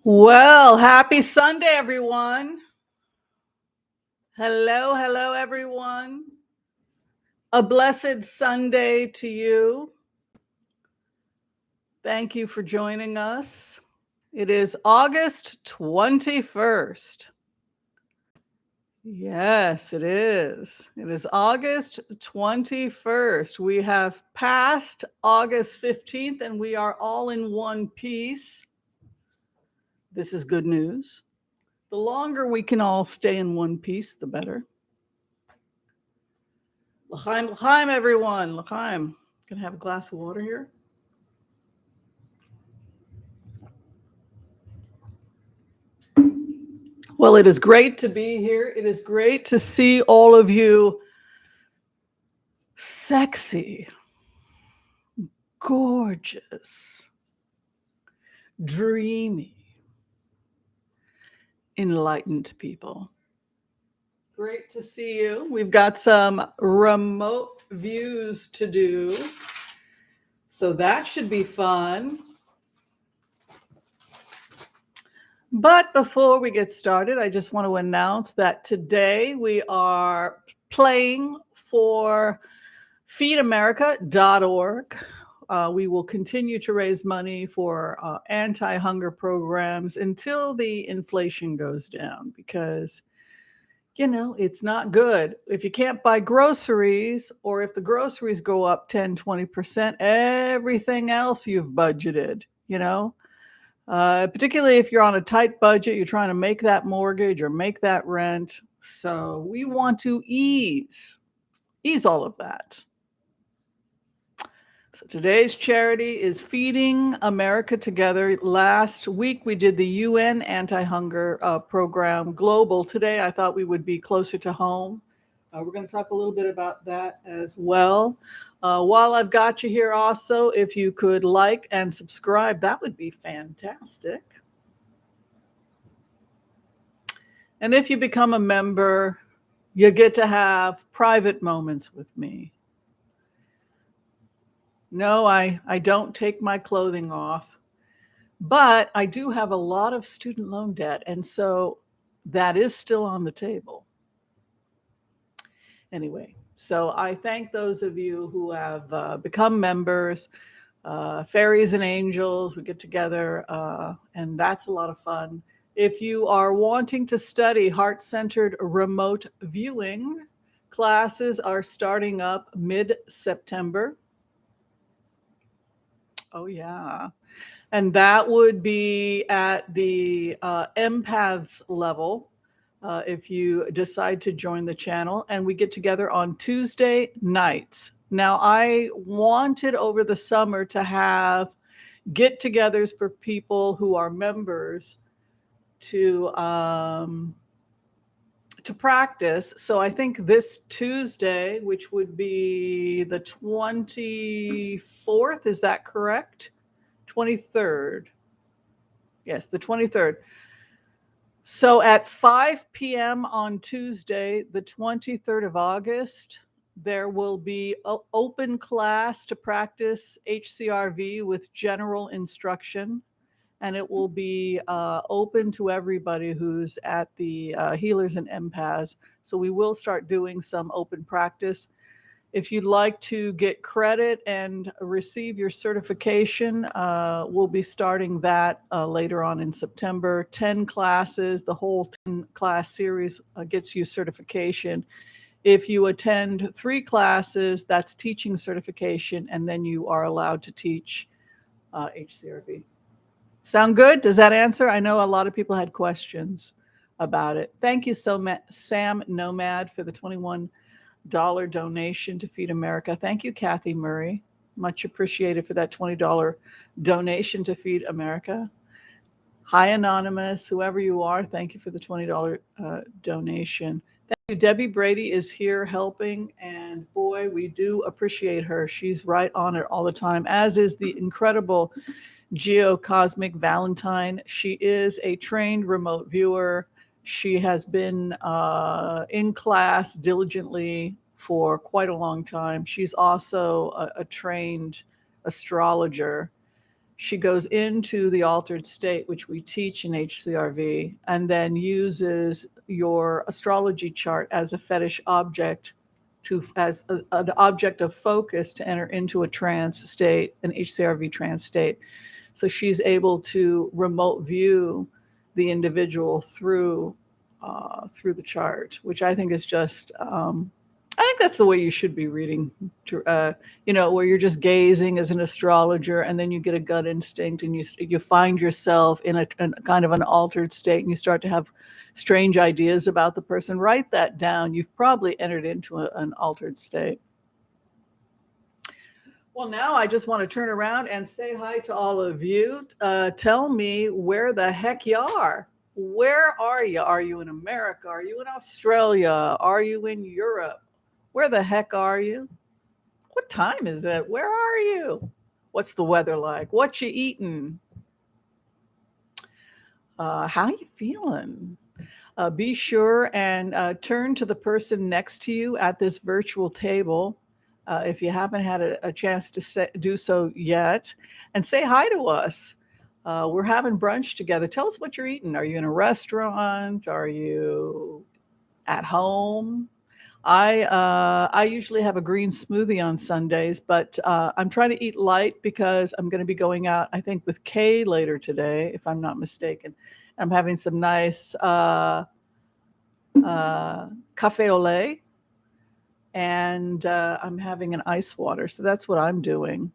Well, happy Sunday, everyone. Hello, everyone. A blessed Sunday to you. Thank you for joining us. It is August 21st. Yes, it is. It is August 21st. We have passed August 15th and we are all in one piece. This is good news. The longer we can all stay in one piece, the better. L'chaim, everyone. L'chaim. Can I have a glass of water here? Well, it is great to be here. It is great to see all of you sexy, gorgeous, dreamy, enlightened people. Great to see you. We've got some remote views to do, so that should be fun. But before we get started, I just want to announce that today we are playing for feedamerica.org. We will continue to raise money for anti-hunger programs until the inflation goes down because, it's not good. If you can't buy groceries or if the groceries go up 10, 20%, everything else you've budgeted, particularly if you're on a tight budget, you're trying to make that mortgage or make that rent. So we want to ease all of that. So today's charity is Feeding America Together. Last week we did the UN anti-hunger program global. Today I thought we would be closer to home. We're going to talk a little bit about that as well. While I've got you here also, if you could like and subscribe, that would be fantastic. And if you become a member, you get to have private moments with me. No, I don't take my clothing off, but I do have a lot of student loan debt, and so that is still on the table. Anyway, so I thank those of you who have become members, fairies and angels. We get together, and that's a lot of fun. If you are wanting to study heart-centered remote viewing, classes are starting up mid-September. Oh, yeah. And that would be at the empaths level if you decide to join the channel. And we get together on Tuesday nights. Now, I wanted over the summer to have get-togethers for people who are members to practice. So I think this Tuesday, which would be the 24th, is that correct? 23rd. Yes, the 23rd. So at 5 p.m. on Tuesday, the 23rd of August, there will be an open class to practice HCRV with general instruction. And it will be open to everybody who's at the Healers and Empaths. So we will start doing some open practice. If you'd like to get credit and receive your certification, we'll be starting that later on in September. 10 classes, the whole 10-class series gets you certification. If you attend 3 classes, that's teaching certification, and then you are allowed to teach HCRV. Sound good? Does that answer? I know a lot of people had questions about it. Thank you so much, Sam Nomad, for the $21 donation to Feed America. Thank you, Kathy Murray. Much appreciated for that $20 donation to Feed America. Hi, Anonymous, whoever you are, thank you for the $20 donation. Thank you. Debbie Brady is here helping, and boy, we do appreciate her. She's right on it all the time, as is the incredible Geocosmic Valentine. She is a trained remote viewer. She has been in class diligently for quite a long time. She's also a trained astrologer. she goes into the altered state, which we teach in HCRV, and then uses your astrology chart as a fetish object as an object of focus to enter into a trance state, an HCRV trance state. So she's able to remote view the individual through the chart, which I think is just I think that's the way you should be reading, where you're just gazing as an astrologer, and then you get a gut instinct, and you find yourself in a kind of an altered state, and you start to have strange ideas about the person. Write that down. You've probably entered into an altered state. Well, now I just want to turn around and say hi to all of you. Tell me where the heck you are. Where are you? Are you in America? Are you in Australia? Are you in Europe? Where the heck are you? What time is it? Where are you? What's the weather like? What you eating? How you feeling? Be sure and turn to the person next to you at this virtual table if you haven't had a chance to do so yet, and say hi to us. We're having brunch together. Tell us what you're eating. Are you in a restaurant? Are you at home? I usually have a green smoothie on Sundays, but I'm trying to eat light because I'm going to be going out, I think, with Kay later today, if I'm not mistaken. I'm having some nice cafe au lait, and I'm having an ice water. So that's what I'm doing.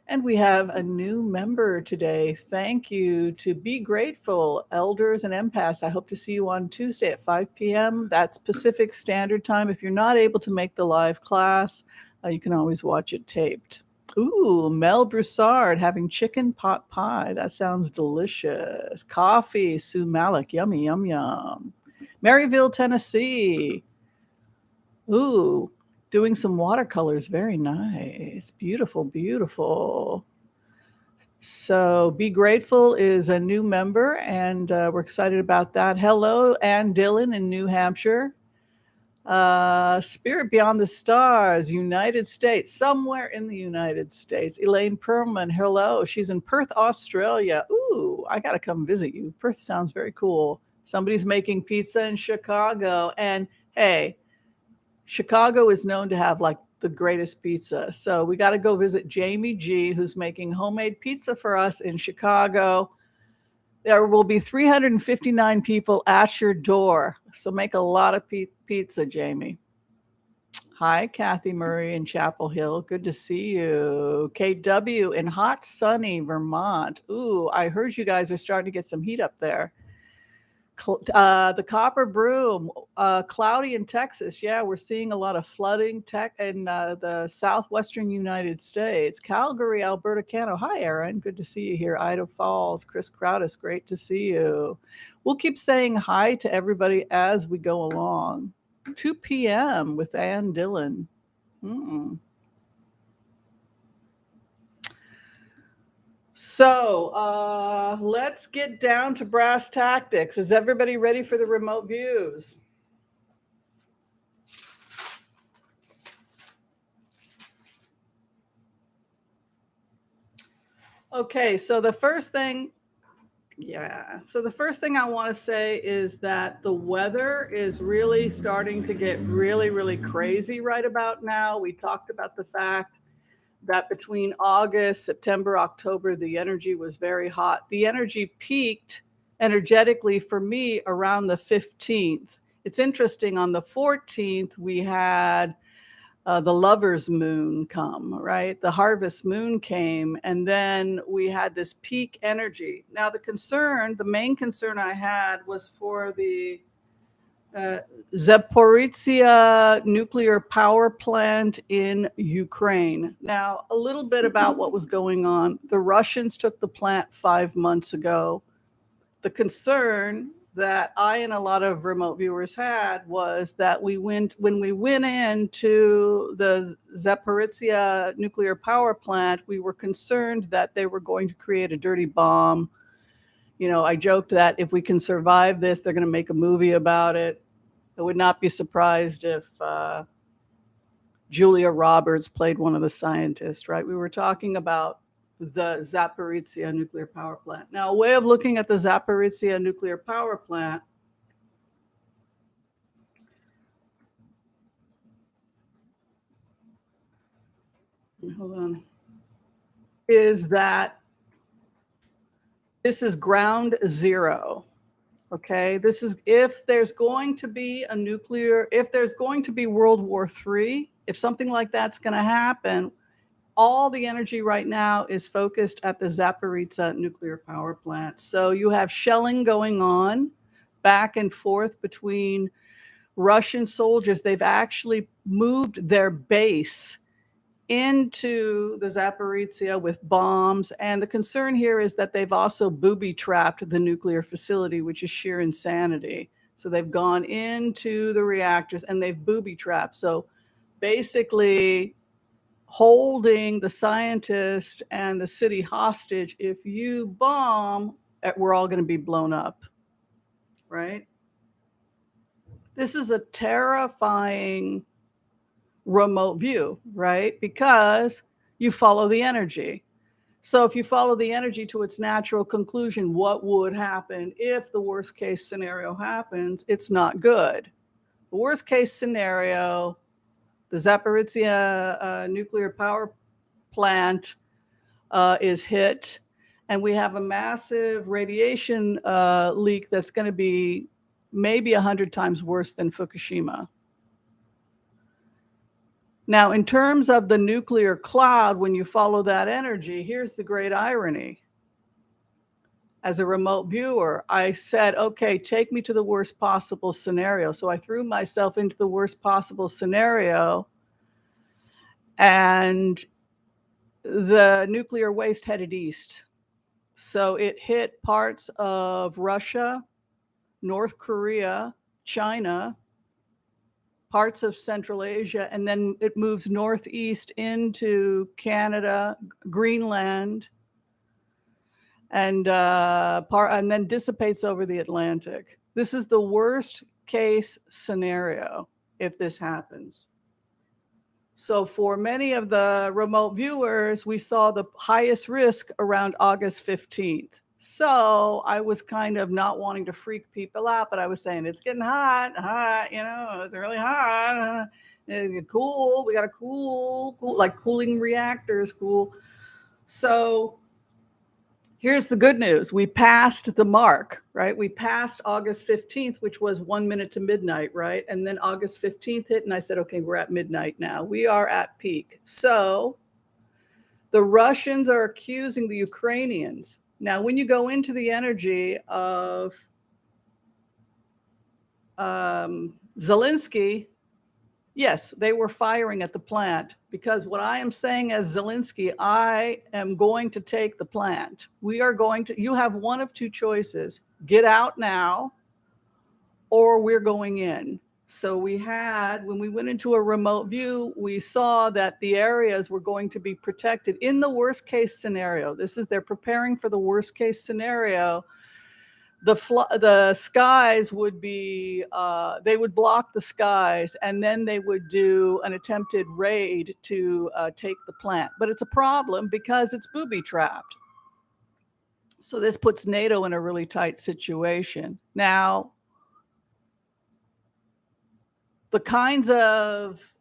And we have a new member today. Thank you to Be Grateful, Elders and Empaths. I hope to see you on Tuesday at 5 p.m. That's Pacific Standard Time. If you're not able to make the live class, you can always watch it taped. Ooh, Mel Broussard having chicken pot pie. That sounds delicious. Coffee, Sue Malik. Yummy, yum, yum. Maryville, Tennessee. Ooh, doing some watercolors. Very nice. Beautiful, beautiful. So Be Grateful is a new member, and we're excited about that. Hello, Ann Dillon in New Hampshire. Spirit Beyond the Stars, United States, somewhere in the United States. Elaine Perlman, hello. She's in Perth, Australia. Ooh, I got to come visit you. Perth sounds very cool. Somebody's making pizza in Chicago. And hey, Chicago is known to have like the greatest pizza. So we got to go visit Jamie G, who's making homemade pizza for us in Chicago. There will be 359 people at your door. So make a lot of pizza, Jamie. Hi, Kathy Murray in Chapel Hill. Good to see you. KW in hot, sunny Vermont. Ooh, I heard you guys are starting to get some heat up there. The Copper Broom, cloudy in Texas. Yeah, we're seeing a lot of flooding in the southwestern United States. Calgary, Alberta, Canada. Hi, Aaron. Good to see you here. Idaho Falls, Chris Crowdis. Great to see you. We'll keep saying hi to everybody as we go along. 2 p.m. with Ann Dillon. So let's get down to brass tactics. Is everybody ready for the remote views? Okay, so the first thing I want to say is that the weather is really starting to get really, really crazy right about now. We talked about the fact that between August, September, October, the energy was very hot. The energy peaked energetically for me around the 15th. It's interesting, on the 14th, we had the lover's moon come, right? The harvest moon came, and then we had this peak energy. Now, the main concern I had was for the Zaporhistzia nuclear power plant in Ukraine. Now, a little bit about what was going on. The Russians took the plant 5 months ago. The concern that I and a lot of remote viewers had was that when we went into the Zaporhistzia nuclear power plant, we were concerned that they were going to create a dirty bomb. I joked that if we can survive this, they're going to make a movie about it. I would not be surprised if Julia Roberts played one of the scientists, right? We were talking about the Zaporitsya nuclear power plant. Now, a way of looking at the Zaporitsya nuclear power plant hold on, is that this is ground zero. Okay, this is if there's going to be a nuclear, if there's going to be World War III, if something like that's going to happen, all the energy right now is focused at the Zaporizhzhia nuclear power plant. So you have shelling going on back and forth between Russian soldiers. They've actually moved their base into the Zaporizhzhia with bombs. And the concern here is that they've also booby-trapped the nuclear facility, which is sheer insanity. So they've gone into the reactors and they've booby-trapped. So basically holding the scientist and the city hostage. If you bomb, we're all going to be blown up, right? This is a terrifying remote view, right? Because you follow the energy. So if you follow the energy to its natural conclusion, what would happen if the worst case scenario happens? It's not good. The worst case scenario, the Zaporizhzhia nuclear power plant is hit, and we have a massive radiation leak that's going to be maybe 100 times worse than Fukushima. Now, in terms of the nuclear cloud, when you follow that energy, here's the great irony. As a remote viewer, I said, okay, take me to the worst possible scenario. So I threw myself into the worst possible scenario, and the nuclear waste headed east. So it hit parts of Russia, North Korea, China, parts of Central Asia, and then it moves northeast into Canada, Greenland, and then dissipates over the Atlantic. This is the worst case scenario if this happens. So for many of the remote viewers, we saw the highest risk around August 15th. So I was kind of not wanting to freak people out, but I was saying, it's getting hot, it's really hot, cool, we got to cool, like cooling reactors, cool. So here's the good news. We passed the mark, right? We passed August 15th, which was 1 minute to midnight, right? And then August 15th hit, and I said, okay, we're at midnight now. We are at peak. So the Russians are accusing the Ukrainians. Now, when you go into the energy of Zelensky, yes, they were firing at the plant, because what I am saying as Zelensky, I am going to take the plant. You have one of two choices: get out now, or we're going in. So when we went into a remote view, we saw that the areas were going to be protected in the worst case scenario. They're preparing for the worst case scenario. The skies would be, they would block the skies, and then they would do an attempted raid to take the plant. But it's a problem because it's booby-trapped. So this puts NATO in a really tight situation. Now, the kinds of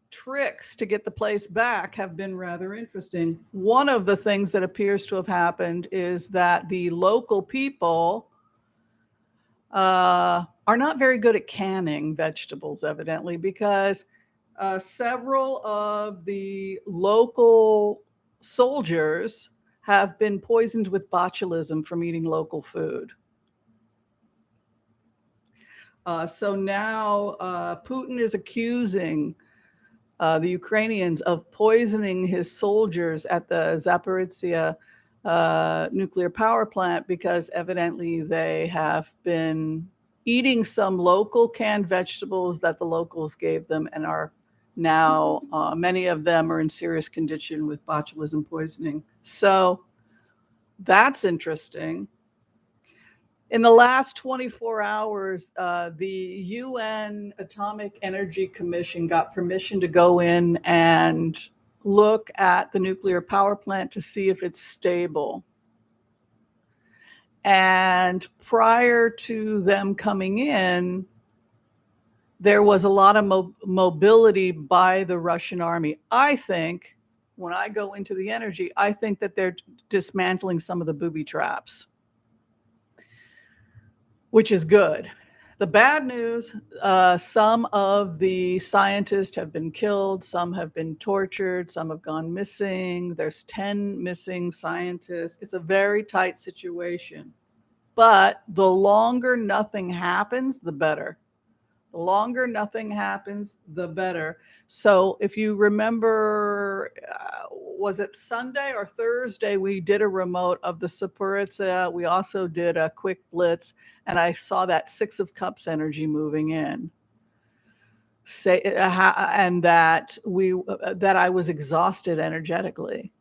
tricks to get the place back have been rather interesting. One of the things that appears to have happened is that the local people are not very good at canning vegetables, evidently, because several of the local soldiers have been poisoned with botulism from eating local food. So now Putin is accusing the Ukrainians of poisoning his soldiers at the Zaporizhzhia nuclear power plant, because evidently they have been eating some local canned vegetables that the locals gave them, and are now, many of them are in serious condition with botulism poisoning. So that's interesting. In the last 24 hours, the UN Atomic Energy Commission got permission to go in and look at the nuclear power plant to see if it's stable. And prior to them coming in, there was a lot of mobility by the Russian army. I think, when I go into the energy, I think that they're dismantling some of the booby traps, which is good. The bad news, some of the scientists have been killed, some have been tortured, some have gone missing. There's 10 missing scientists. It's a very tight situation. But the longer nothing happens, the better. The longer nothing happens, the better. So if you remember, was it Sunday or Thursday, we did a remote of the Zaporhistzia. We also did a quick blitz, and I saw that 6 of Cups energy moving in. And that I was exhausted energetically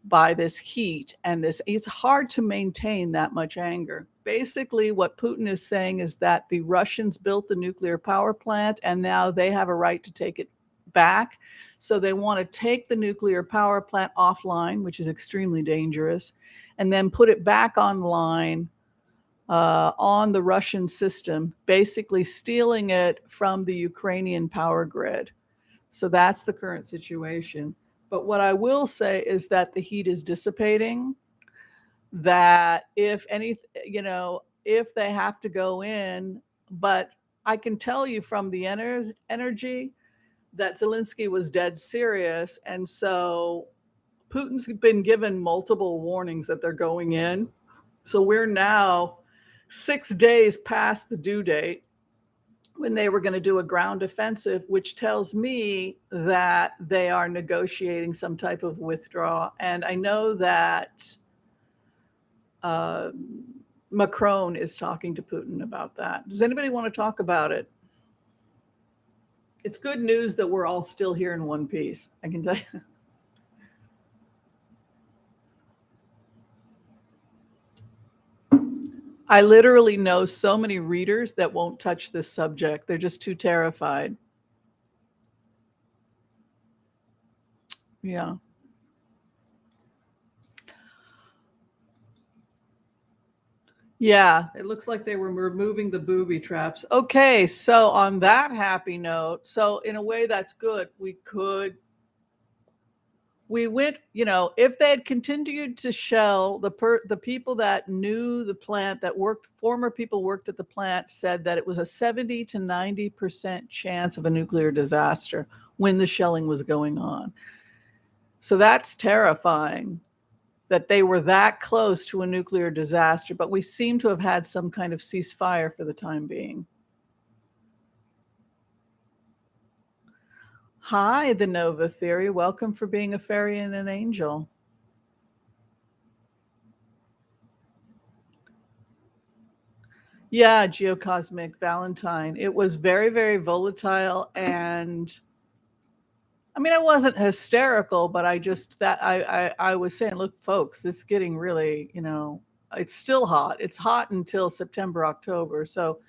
by this heat and this. It's hard to maintain that much anger. Basically, what Putin is saying is that the Russians built the nuclear power plant and now they have a right to take it back. So they want to take the nuclear power plant offline, which is extremely dangerous, and then put it back online on the Russian system, basically stealing it from the Ukrainian power grid. So that's the current situation. But what I will say is that the heat is dissipating, that if they have to go in, but I can tell you from the energy that Zelensky was dead serious. And so Putin's been given multiple warnings that they're going in. So we're now 6 days past the due date when they were going to do a ground offensive, which tells me that they are negotiating some type of withdrawal. And I know that Macron is talking to Putin about that. Does anybody want to talk about it? It's good news that we're all still here in one piece, I can tell you. I literally know so many readers that won't touch this subject. They're just too terrified. Yeah. Yeah, it looks like they were removing the booby traps. Okay, so on that happy note, so in a way that's good. We went, if they had continued to shell, the people that knew the plant, former people worked at the plant, said that it was a 70 to 90% chance of a nuclear disaster when the shelling was going on. So that's terrifying that they were that close to a nuclear disaster, but we seem to have had some kind of ceasefire for the time being. Hi, the Nova Theory. Welcome for being a fairy and an angel. Yeah, Geocosmic Valentine. It was very, very volatile, and I mean, I wasn't hysterical, but I was saying, look, folks, this is getting really, it's still hot. It's hot until September, October. So,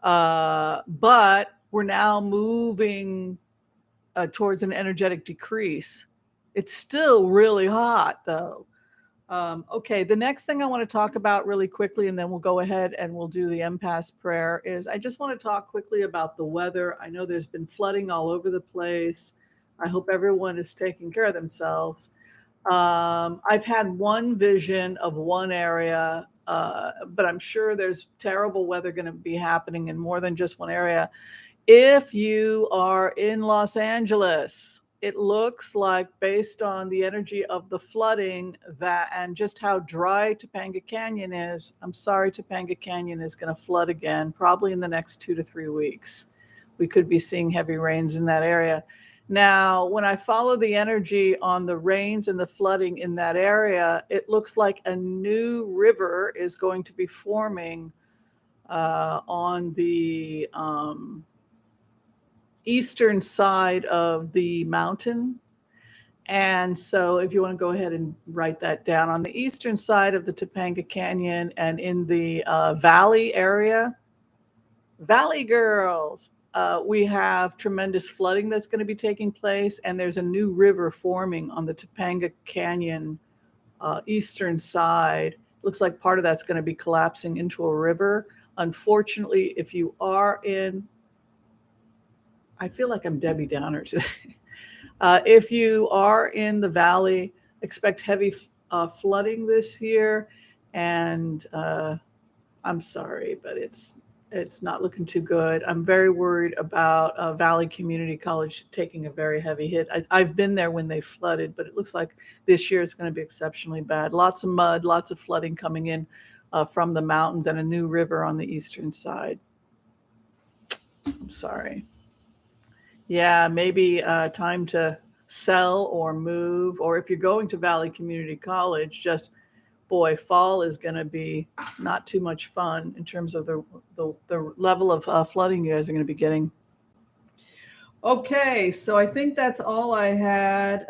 but we're now moving towards an energetic decrease. It's still really hot, though. Okay, the next thing I want to talk about really quickly, and then we'll go ahead and we'll do the empath prayer, is I just want to talk quickly about the weather. I know there's been flooding all over the place. I hope everyone is taking care of themselves. I've had one vision of one area, but I'm sure there's terrible weather going to be happening in more than just one area. If you are in Los Angeles, it looks like, based on the energy of the flooding and just how dry Topanga Canyon is, I'm sorry, Topanga Canyon is going to flood again, probably in the next 2 to 3 weeks. We could be seeing heavy rains in that area. Now, when I follow the energy on the rains and the flooding in that area, it looks like a new river is going to be forming on the eastern side of the mountain. And so if you want to go ahead and write that down, on the eastern side of the Topanga Canyon and in the valley area, Valley Girls, we have tremendous flooding that's going to be taking place, and there's a new river forming on the Topanga Canyon eastern side. Looks like part of that's going to be collapsing into a river. Unfortunately, if you are in, I feel like I'm Debbie Downer today. If you are in the valley, expect heavy flooding this year, and I'm sorry, but it's not looking too good. I'm very worried about Valley Community College taking a very heavy hit. I've been there when they flooded, but it looks like this year it's going to be exceptionally bad. Lots of mud, lots of flooding coming in from the mountains, and a new river on the eastern side. I'm sorry. Yeah, maybe time to sell or move, or if you're going to Valley Community College, just boy, fall is going to be not too much fun in terms of the level of flooding you guys are going to be getting. Okay, so I think that's all I had.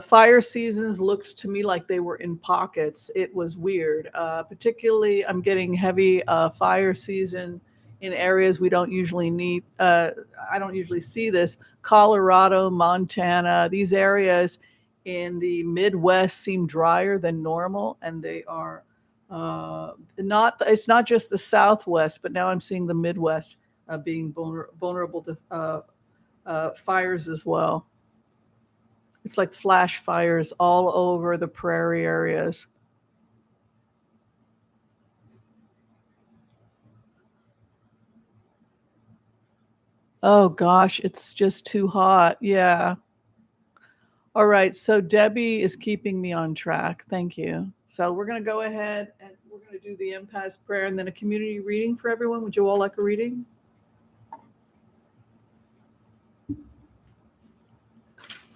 Fire seasons looked to me like they were in pockets. It was weird. Particularly, I'm getting heavy fire season in areas we don't usually need. I don't usually see this. Colorado, Montana, these areas in the Midwest seem drier than normal, and they are not. It's not just the Southwest, but now I'm seeing the Midwest being vulnerable to fires as well. It's like flash fires all over the prairie areas. Oh gosh, it's just too hot. Yeah. All right. So Debbie is keeping me on track. Thank you. So we're going to go ahead and we're going to do the impasse prayer and then a community reading for everyone. Would you all like a reading?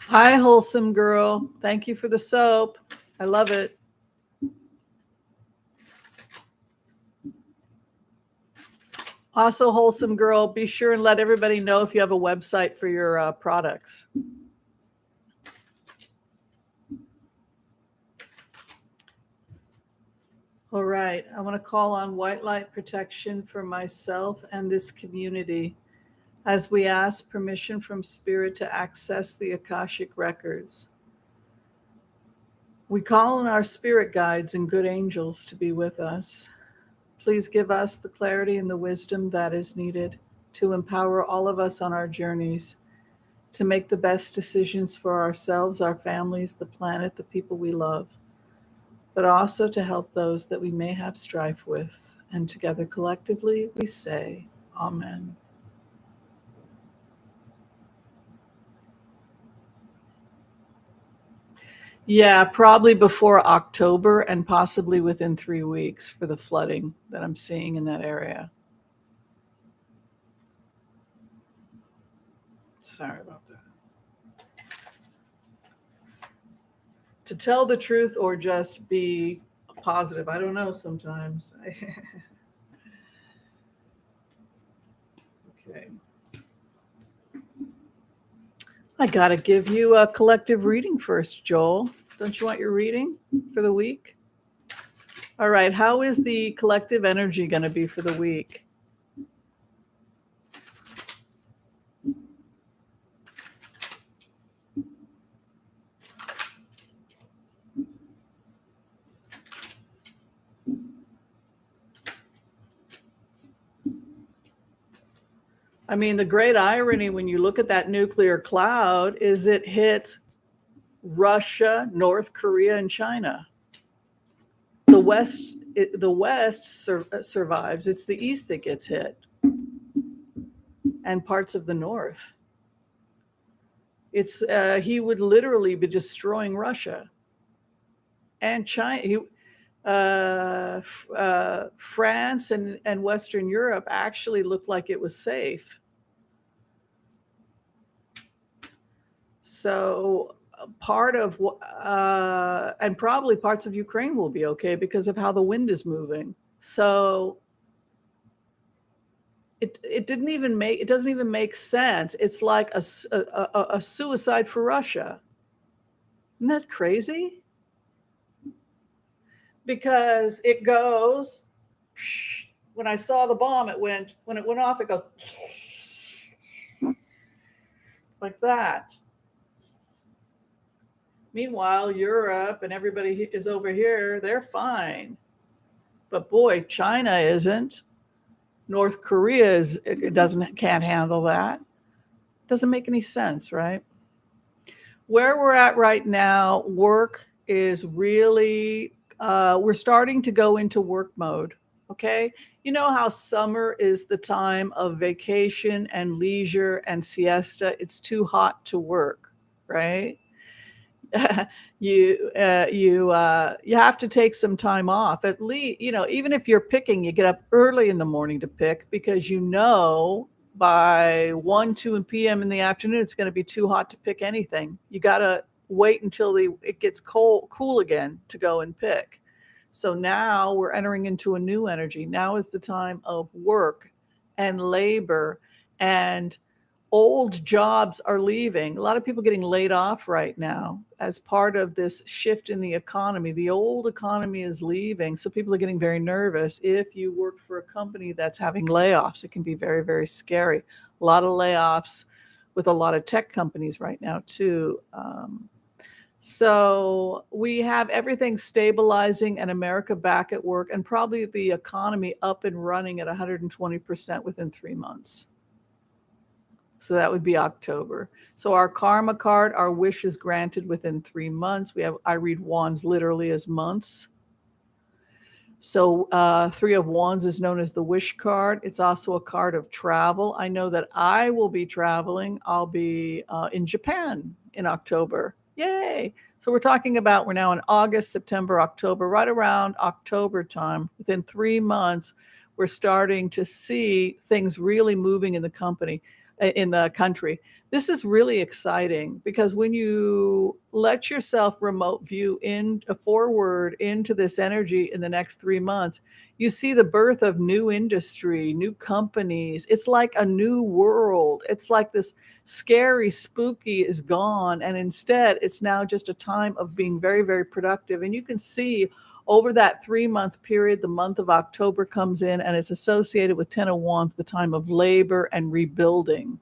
Hi, wholesome girl. Thank you for the soap. I love it. Also, wholesome girl, be sure and let everybody know if you have a website for your products. All right, I want to call on white light protection for myself and this community as we ask permission from Spirit to access the Akashic records. We call on our spirit guides and good angels to be with us. Please give us the clarity and the wisdom that is needed to empower all of us on our journeys to make the best decisions for ourselves, our families, the planet, the people we love, but also to help those that we may have strife with. And together collectively we say, Amen. Yeah, probably before October and possibly within 3 weeks for the flooding that I'm seeing in that area. Sorry about that. To tell the truth or just be positive, I don't know sometimes. Okay. I got to give you a collective reading first, Joel. Don't you want your reading for the week? All right. How is the collective energy going to be for the week? I mean, the great irony when you look at that nuclear cloud is it hits Russia, North Korea, and China. The West survives. It's the East that gets hit, and parts of the North. It's he would literally be destroying Russia and China. France and Western Europe actually looked like it was safe. So part of and probably parts of Ukraine will be okay because of how the wind is moving. So it doesn't even make sense. It's like a suicide for Russia. Isn't that crazy? Because it goes, when I saw the bomb, when it went off, it goes, like that. Meanwhile, Europe and everybody is over here, they're fine. But boy, China isn't. North Korea can't handle that. Doesn't make any sense, right? Where we're at right now, work is really, we're starting to go into work mode. Okay. You know how summer is the time of vacation and leisure and siesta? It's too hot to work, right? You have to take some time off. At least, even if you're picking, you get up early in the morning to pick because by 1, 2 p.m. in the afternoon, it's going to be too hot to pick anything. You got to wait until it gets cool again to go and pick. So now we're entering into a new energy. Now is the time of work and labor, and old jobs are leaving. A lot of people getting laid off right now as part of this shift in the economy. The old economy is leaving, so people are getting very nervous. If you work for a company that's having layoffs, it can be very, very scary. A lot of layoffs with a lot of tech companies right now too. So we have everything stabilizing and America back at work, and probably the economy up and running at 120% within 3 months. So that would be October. So our karma card, our wish is granted within 3 months. I read wands literally as months. So 3 of wands is known as the wish card. It's also a card of travel. I know that I will be traveling. I'll be in Japan in October. Yay. So we're now in August, September, October, right around October time. Within 3 months, we're starting to see things really moving in the country. This is really exciting because when you let yourself remote view forward into this energy in the next 3 months, you see the birth of new industry, new companies. It's like a new world. It's like this scary, spooky is gone. And instead, it's now just a time of being very, very productive. And you can see over that 3-month period, the month of October comes in, and it's associated with 10 of Wands, the time of labor and rebuilding.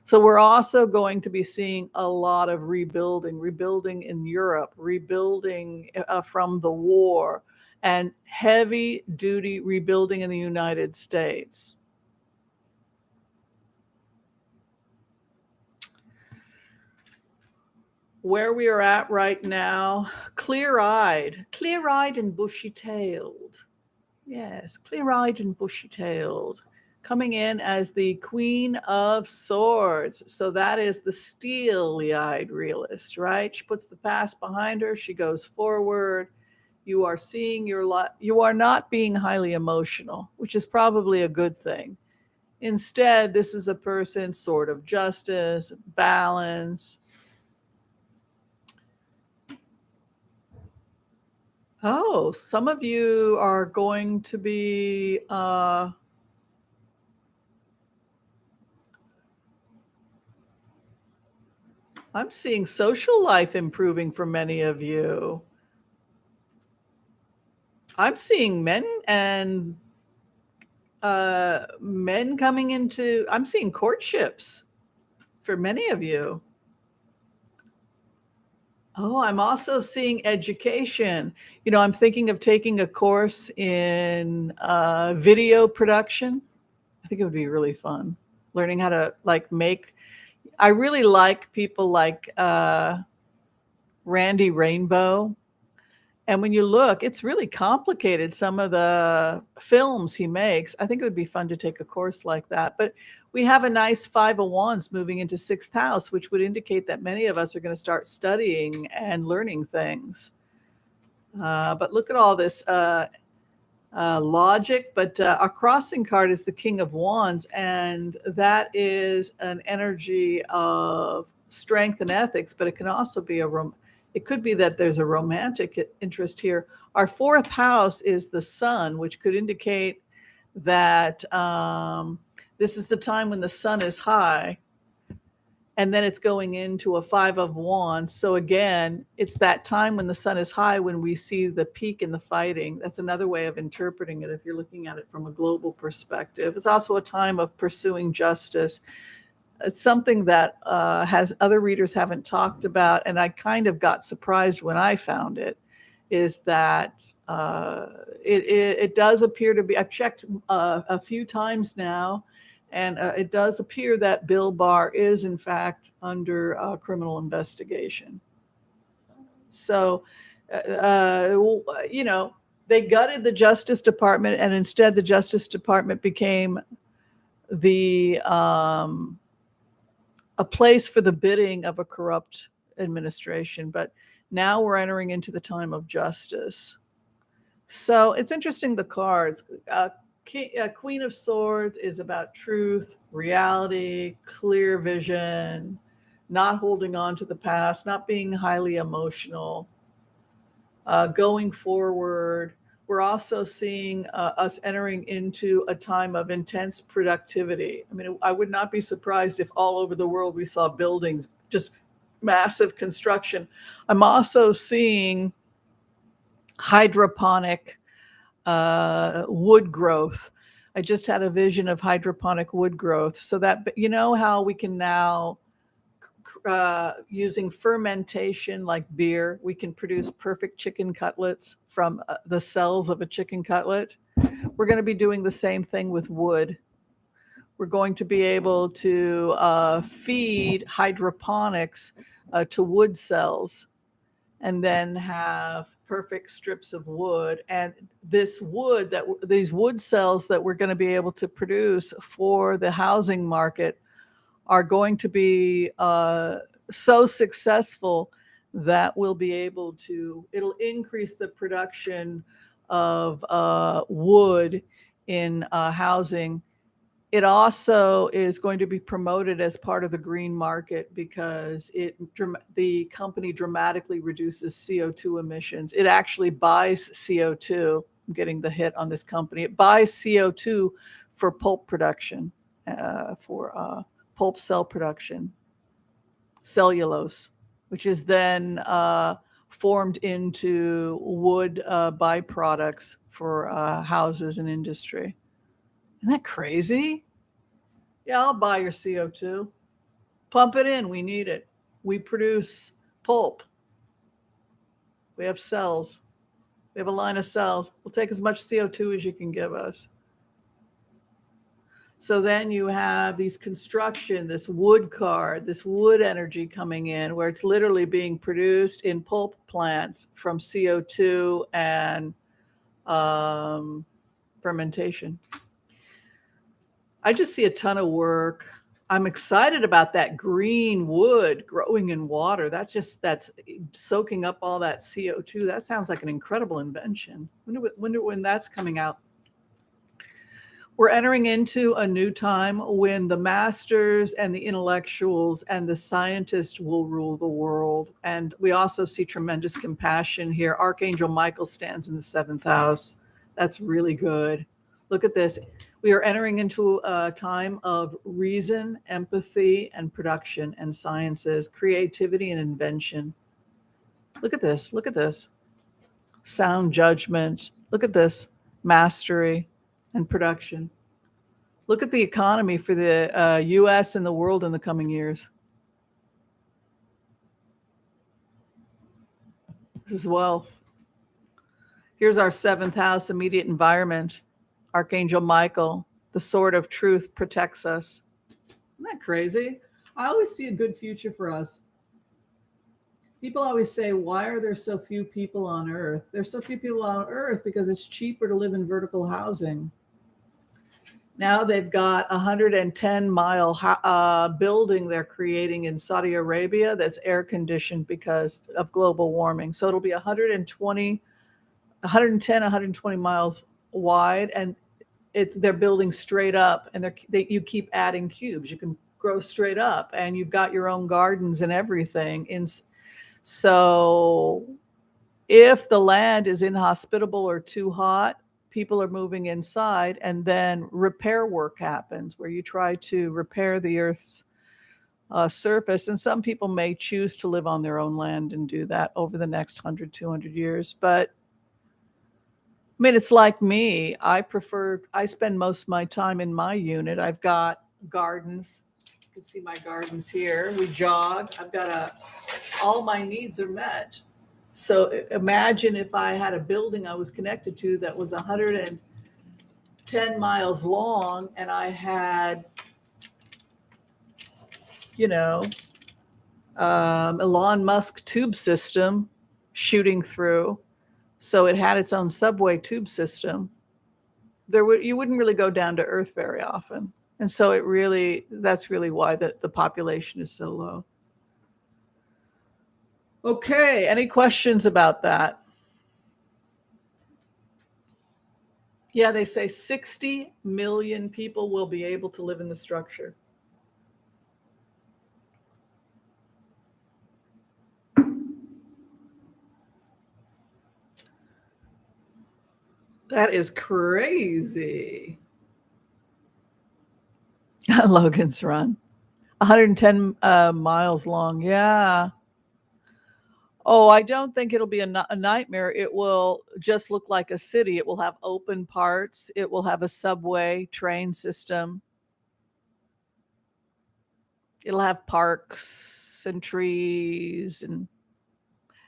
So we're also going to be seeing a lot of rebuilding in Europe, rebuilding from the war, and heavy duty rebuilding in the United States. Where we are at right now, clear-eyed and bushy-tailed. Yes, clear-eyed and bushy-tailed. Coming in as the Queen of Swords. So that is the steely-eyed realist, right? She puts the past behind her. She goes forward. You are seeing you are not being highly emotional, which is probably a good thing. Instead, this is a person, sword of justice, balance. Oh, some of you are going to be I'm seeing social life improving for many of you. I'm seeing men coming into, I'm seeing courtships for many of you. Oh, I'm also seeing education. I'm thinking of taking a course in video production. I think it would be really fun. Learning how to I really like people like Randy Rainbow. And when you look, it's really complicated, some of the films he makes. I think it would be fun to take a course like that. But we have a nice 5 of Wands moving into 6th house, which would indicate that many of us are going to start studying and learning things. But look at all this logic. But our crossing card is the King of Wands, and that is an energy of strength and ethics, but it can also be it could be that there's a romantic interest here. Our 4th house is the sun, which could indicate that this is the time when the sun is high, and then it's going into a 5 of Wands. So again, it's that time when the sun is high when we see the peak in the fighting. That's another way of interpreting it if you're looking at it from a global perspective. It's also a time of pursuing justice. it's something that has other readers haven't talked about, and I kind of got surprised when I found it, is that it does appear to be, I've checked a few times now, and it does appear that Bill Barr is in fact under criminal investigation. So, they gutted the Justice Department, and instead the Justice Department became a place for the bidding of a corrupt administration. But now we're entering into the time of justice. So it's interesting, the cards. Queen of Swords is about truth, reality, clear vision, not holding on to the past, not being highly emotional, going forward. We're also seeing us entering into a time of intense productivity. I mean, I would not be surprised if all over the world we saw buildings, just massive construction. I'm also seeing hydroponic wood growth. I just had a vision of hydroponic wood growth, so that, you know how we can now, using fermentation like beer, we can produce perfect chicken cutlets from the cells of a chicken cutlet. We're going to be doing the same thing with wood. We're going to be able to feed hydroponics to wood cells, and then have perfect strips of wood. And these wood cells that we're going to be able to produce for the housing market are going to be so successful that we'll be able to, it'll increase the production of wood in housing. It also is going to be promoted as part of the green market because the company dramatically reduces CO2 emissions. It actually buys CO2. I'm getting the hit on this company. It buys CO2 for pulp production, for pulp cell production, cellulose, which is then formed into wood byproducts for houses and industry. Isn't that crazy? Yeah, I'll buy your CO2. Pump it in. We need it. We produce pulp. We have cells. We have a line of cells. We'll take as much CO2 as you can give us. So then you have these construction, this wood card, this wood energy coming in, where it's literally being produced in pulp plants from CO2 and fermentation. I just see a ton of work. I'm excited about that green wood growing in water. That's soaking up all that CO2. That sounds like an incredible invention. Wonder when that's coming out. We're entering into a new time when the masters and the intellectuals and the scientists will rule the world. And we also see tremendous compassion here. Archangel Michael stands in the 7th house. That's really good. Look at this. We are entering into a time of reason, empathy, and production and sciences, creativity and invention. Look at this. Look at this. Sound judgment. Look at this. Mastery and production. Look at the economy for the U.S. and the world in the coming years. This is wealth. Here's our 7th house, immediate environment. Archangel Michael, the sword of truth, protects us. Isn't that crazy? I always see a good future for us. People always say, why are there so few people on Earth? There's so few people on Earth because it's cheaper to live in vertical housing. Now they've got a 110-mile building they're creating in Saudi Arabia that's air conditioned because of global warming. So it'll be 110, 120 miles wide, and they're building straight up, and you keep adding cubes. You can grow straight up, and you've got your own gardens and everything. So if the land is inhospitable or too hot, people are moving inside, and then repair work happens where you try to repair the Earth's surface. And some people may choose to live on their own land and do that over the next 100, 200 years. But I mean, it's like me. I spend most of my time in my unit. I've got gardens. You can see my gardens here. We jog. I've got all my needs are met. So imagine if I had a building I was connected to that was 110 miles long, and I had, Elon Musk tube system shooting through. So it had its own subway tube system. You wouldn't really go down to earth very often. And so that's really why the population is so low. Okay, any questions about that? Yeah, they say 60 million people will be able to live in the structure. That is crazy. Logan's Run. 110 miles long. Yeah. Oh, I don't think it'll be a nightmare. It will just look like a city. It will have open parts. It will have a subway train system. It'll have parks and trees and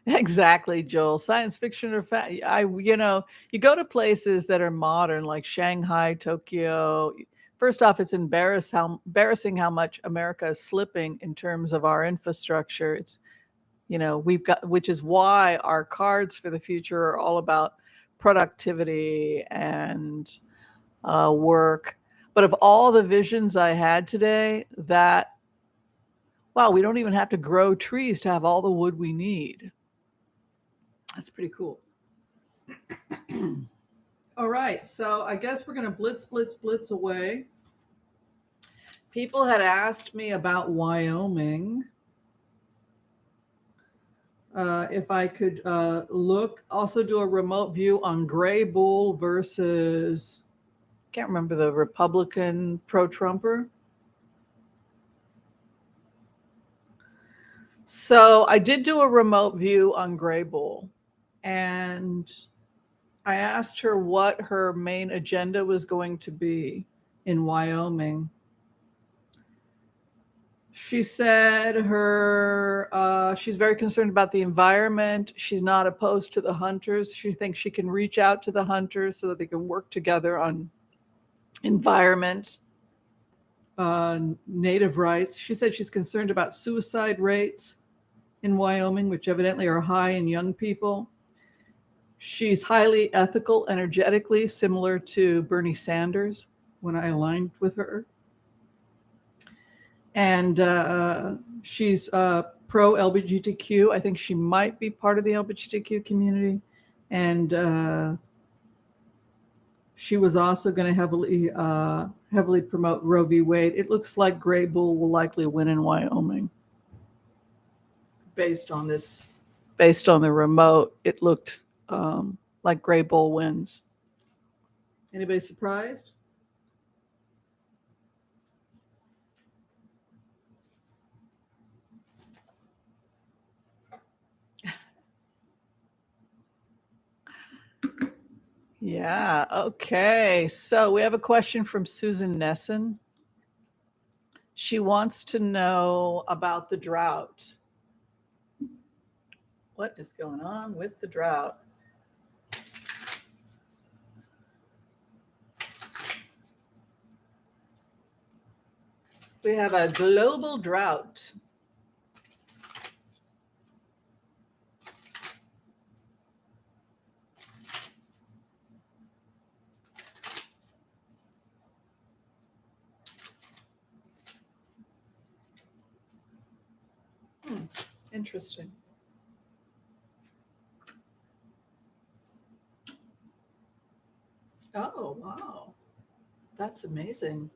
exactly, Joel. Science fiction or fact? You go to places that are modern, like Shanghai, Tokyo. First off, it's embarrassing how much America is slipping in terms of our infrastructure. It's which is why our cards for the future are all about productivity and work. But of all the visions I had today, we don't even have to grow trees to have all the wood we need. That's pretty cool. All right, so I guess we're going to blitz away. People had asked me about Wyoming. If I could also do a remote view on Gray Bull versus, can't remember the Republican pro-Trumper. So I did do a remote view on Gray Bull, and I asked her what her main agenda was going to be in Wyoming. She said she's very concerned about the environment. She's not opposed to the hunters. She thinks she can reach out to the hunters so that they can work together on environment, native rights. She said she's concerned about suicide rates in Wyoming, which evidently are high in young people. She's highly ethical, energetically, similar to Bernie Sanders when I aligned with her. And she's pro-LGBTQ. I think she might be part of the LGBTQ community. And she was also going to heavily promote Roe v. Wade. It looks like Gray Bull will likely win in Wyoming. Based on the remote, it looked like Gray Bull wins. Anybody surprised? Yeah, okay. So we have a question from Susan Nesson. She wants to know about the drought. What is going on with the drought? We have a global drought. Interesting. Oh, wow. That's amazing.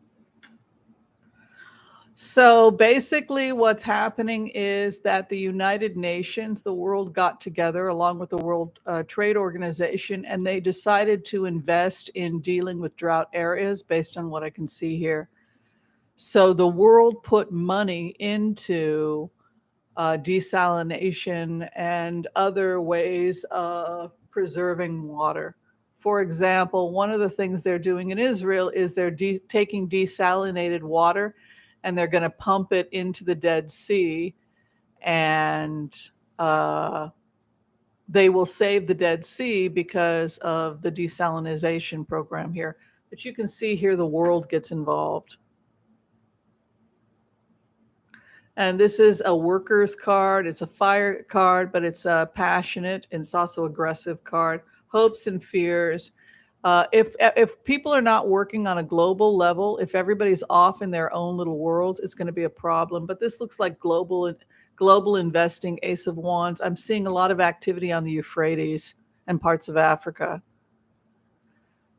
So basically what's happening is that the United Nations, the world got together along with the World Trade Organization, and they decided to invest in dealing with drought areas based on what I can see here. So the world put money into desalination and other ways of preserving water. For example, one of the things they're doing in Israel is they're taking desalinated water and they're going to pump it into the Dead Sea, and they will save the Dead Sea because of the desalination program here. But you can see here the world gets involved. And this is a worker's card. It's a fire card, but it's passionate, and it's also aggressive card. Hopes and fears. If people are not working on a global level, if everybody's off in their own little worlds, it's going to be a problem. But this looks like global investing, Ace of Wands. I'm seeing a lot of activity on the Euphrates and parts of Africa.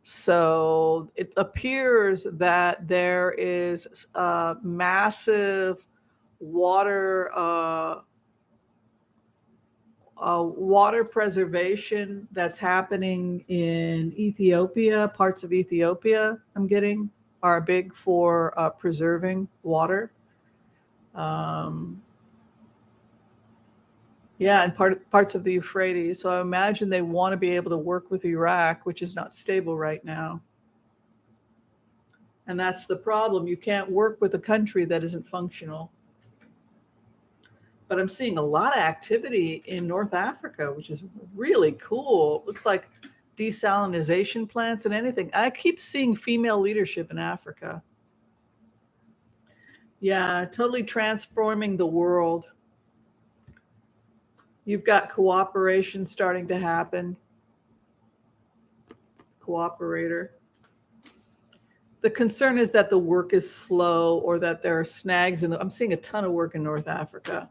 So it appears that there is massive water preservation that's happening in Ethiopia. Parts of Ethiopia, I'm getting, are big for preserving water. Yeah, and parts of the Euphrates. So I imagine they want to be able to work with Iraq, which is not stable right now. And that's the problem. You can't work with a country that isn't functional. But I'm seeing a lot of activity in North Africa, which is really cool. Looks like desalination plants and anything. I keep seeing female leadership in Africa. Yeah, totally transforming the world. You've got cooperation starting to happen. Cooperator. The concern is that the work is slow, or that there are snags in I'm seeing a ton of work in North Africa.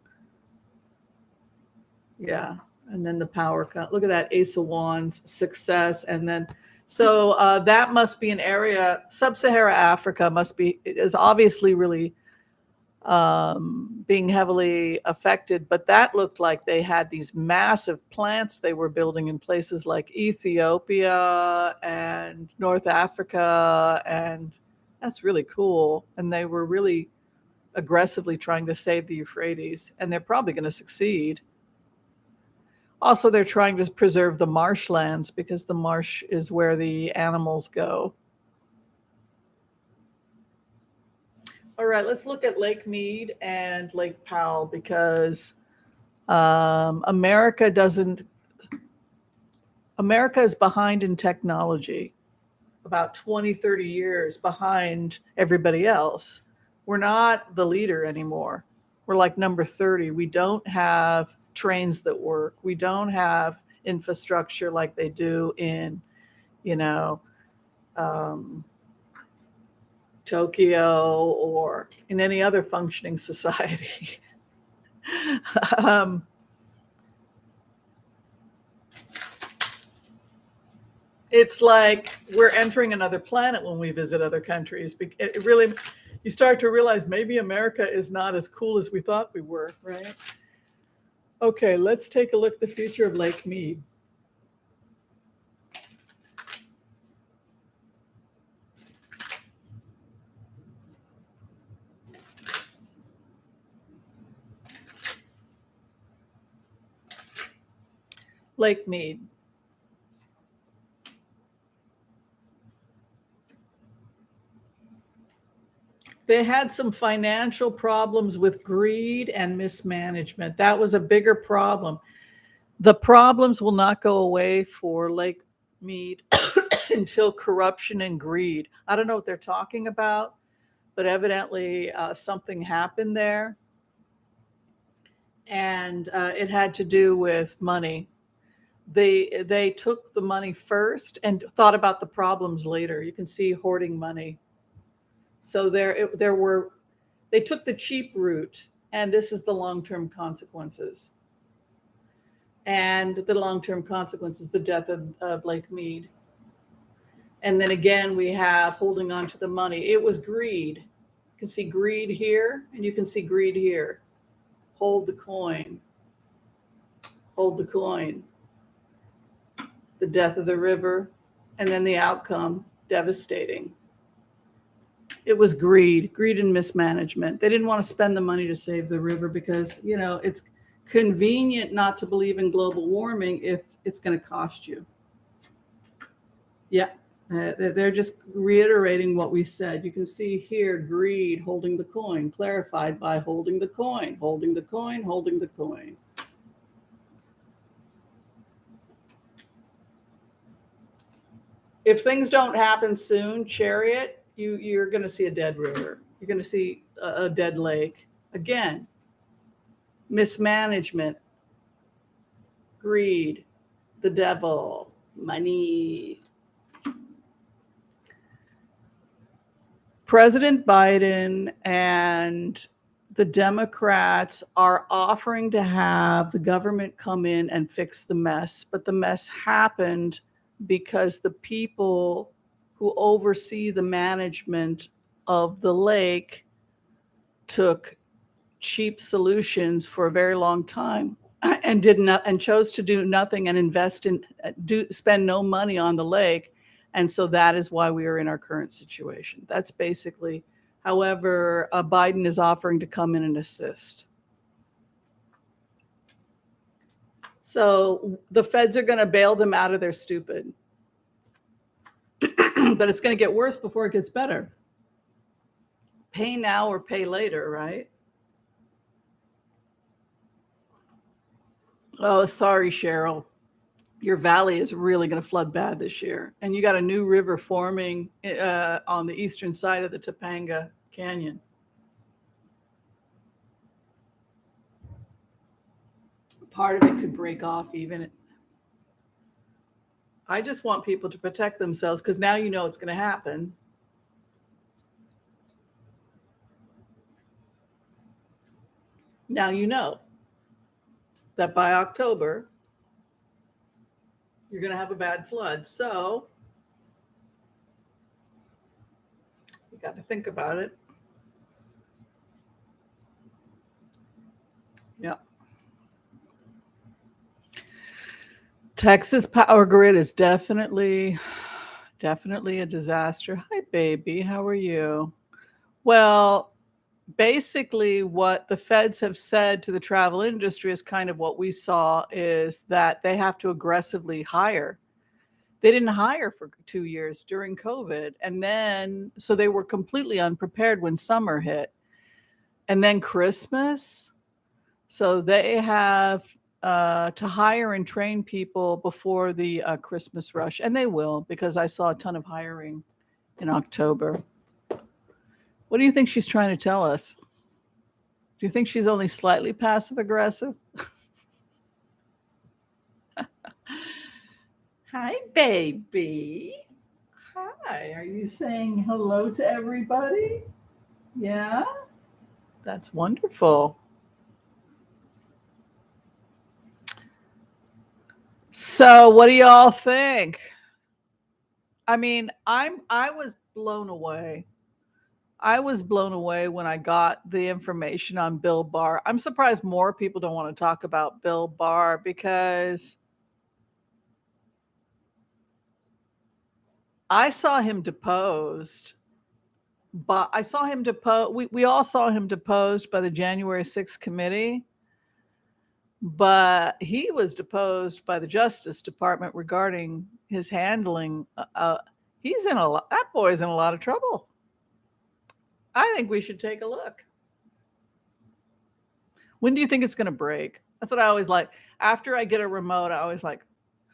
Yeah. And then the power cut. Look at that, Ace of Wands, success. And then, so that must be an area, Sub-Saharan Africa is obviously really being heavily affected, but that looked like they had these massive plants they were building in places like Ethiopia and North Africa, and that's really cool. And they were really aggressively trying to save the Euphrates, and they're probably going to succeed. Also, they're trying to preserve the marshlands because the marsh is where the animals go. All right, let's look at Lake Mead and Lake Powell, because America is behind in technology, about 20, 30 years behind everybody else. We're not the leader anymore. We're like number 30. We don't have trains that work. We don't have infrastructure like they do in, Tokyo or in any other functioning society. It's like we're entering another planet when we visit other countries. It really, you start to realize maybe America is not as cool as we thought we were, right? Okay, let's take a look at the future of Lake Mead. Lake Mead. They had some financial problems with greed and mismanagement. That was a bigger problem. The problems will not go away for Lake Mead until corruption and greed. I don't know what they're talking about, but evidently something happened there. And it had to do with money. They took the money first and thought about the problems later. You can see hoarding money. So they took the cheap route, and this is the long-term consequences. And the long-term consequence is the death of Lake Mead. And then again, we have holding on to the money. It was greed. You can see greed here, and you can see greed here. Hold the coin. Hold the coin. The death of the river, and then the outcome, devastating. It was greed and mismanagement. They didn't want to spend the money to save the river because, it's convenient not to believe in global warming if it's going to cost you. Yeah. They're just reiterating what we said. You can see here, greed, holding the coin, clarified by holding the coin, holding the coin, holding the coin. If things don't happen soon, Chariot, you're going to see a dead river. You're going to see a dead lake. Again, mismanagement, greed, the devil, money. President Biden and the Democrats are offering to have the government come in and fix the mess, but the mess happened because the people who oversee the management of the lake took cheap solutions for a very long time and chose to do nothing and spend no money on the lake. And so that is why we are in our current situation. That's basically, however, Biden is offering to come in and assist. So the feds are going to bail them out of their stupid. But it's going to get worse before it gets better. Pay now or pay later, right? Oh, sorry, Cheryl. Your valley is really going to flood bad this year. And you got a new river forming on the eastern side of the Topanga Canyon. Part of it could break off even. I just want people to protect themselves because now you know it's going to happen. Now you know that by October, you're going to have a bad flood. So you got to think about it. Yeah. Texas power grid is definitely a disaster. Hi, baby. How are you? Well, basically what the feds have said to the travel industry is kind of what we saw, is that they have to aggressively hire. They didn't hire for 2 years during COVID. And then, so they were completely unprepared when summer hit. And then Christmas. So they have to hire and train people before the Christmas rush. And they will, because I saw a ton of hiring in October. What do you think she's trying to tell us? Do you think she's only slightly passive aggressive? Hi, baby. Hi. Are you saying hello to everybody? Yeah? That's wonderful. So, what do y'all think? I mean, I was blown away. I was blown away when I got the information on Bill Barr. I'm surprised more people don't want to talk about Bill Barr because I saw him deposed. But I saw him deposed. We all saw him deposed by the January 6th committee. But he was deposed by the Justice Department regarding his handling. He's in that boy's in a lot of trouble. I think we should take a look. When do you think it's going to break? That's what I always like. After I get a remote, I always like,